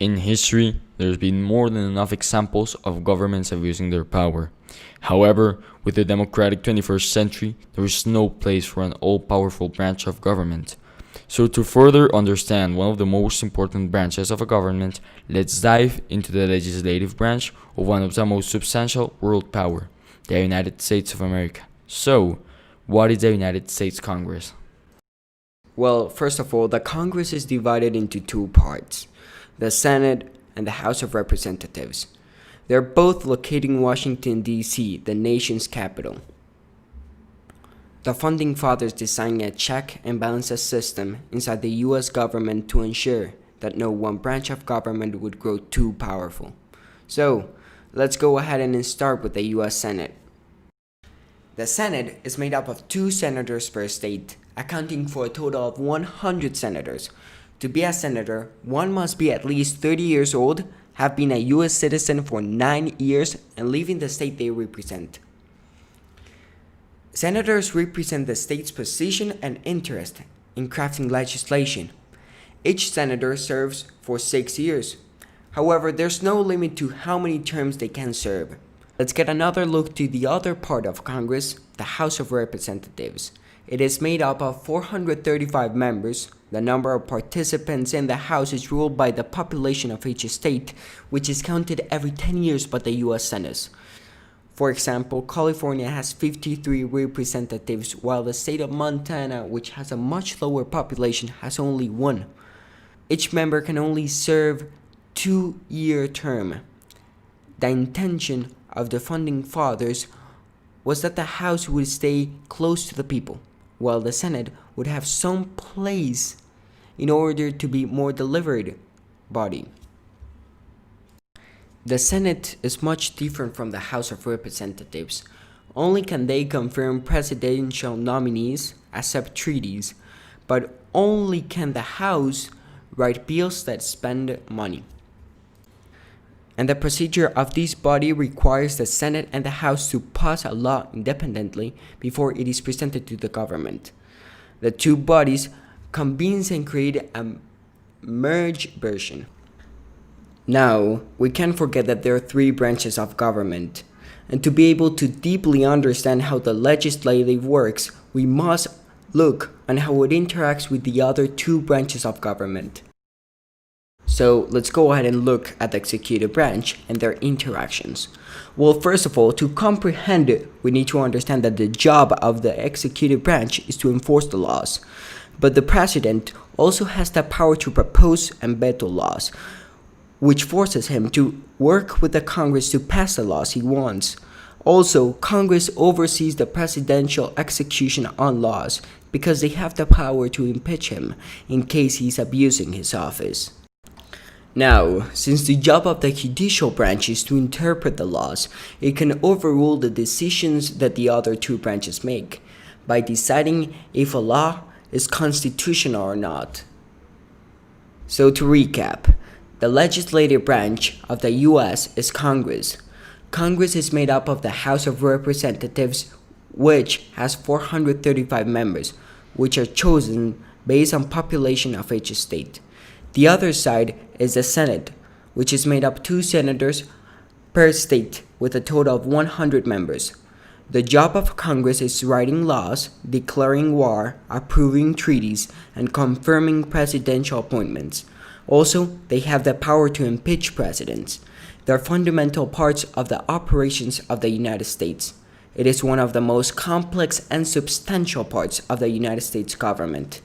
In history, there's been more than enough examples of governments abusing their power. However, with the democratic 21st century, there is no place for an all-powerful branch of government. So to further understand one of the most important branches of a government, let's dive into the legislative branch of one of the most substantial world power, the United States of America. So, what is the United States Congress? Well, first of all, the Congress is divided into two parts, the Senate and the House of Representatives. They're both located in Washington, D.C., the nation's capital. The Founding Fathers designed a check and balances system inside the U.S. government to ensure that no one branch of government would grow too powerful. So, let's go ahead and start with the U.S. Senate. The Senate is made up of 2 senators per state, accounting for a total of 100 senators. To be a senator, one must be at least 30 years old, have been a U.S. citizen for 9 years, and live in the state they represent. Senators represent the state's position and interest in crafting legislation. Each senator serves for 6 years. However, there's no limit to how many terms they can serve. Let's get another look to the other part of Congress, the House of Representatives. It is made up of 435 members. The number of participants in the House is ruled by the population of each state, which is counted every 10 years by the U.S. Senate. For example, California has 53 representatives, while the state of Montana, which has a much lower population, has only 1. Each member can only serve 2-year term. The intention of the Founding Fathers was that the House would stay close to the people, while the Senate would have some place in order to be more deliberate body. The Senate is much different from the House of Representatives. Only can they confirm presidential nominees, accept treaties, but only can the House write bills that spend money. And the procedure of this body requires the Senate and the House to pass a law independently before it is presented to the government. The two bodies convene and create a merged version. Now, we can't forget that there are 3 branches of government. And to be able to deeply understand how the legislative works, we must look on how it interacts with the other 2 branches of government. So let's go ahead and look at the executive branch and their interactions. Well, first of all, to comprehend it, we need to understand that the job of the executive branch is to enforce the laws. But the president also has the power to propose and veto laws, which forces him to work with the Congress to pass the laws he wants. Also, Congress oversees the presidential execution on laws because they have the power to impeach him in case he's abusing his office. Now, since the job of the judicial branch is to interpret the laws, it can overrule the decisions that the other 2 branches make by deciding if a law is constitutional or not. So to recap, the legislative branch of the U.S. is Congress. Congress is made up of the House of Representatives, which has 435 members, which are chosen based on population of each state. The other side is the Senate, which is made up of 2 senators per state with a total of 100 members. The job of Congress is writing laws, declaring war, approving treaties, and confirming presidential appointments. Also, they have the power to impeach presidents. They are fundamental parts of the operations of the United States. It is one of the most complex and substantial parts of the United States government.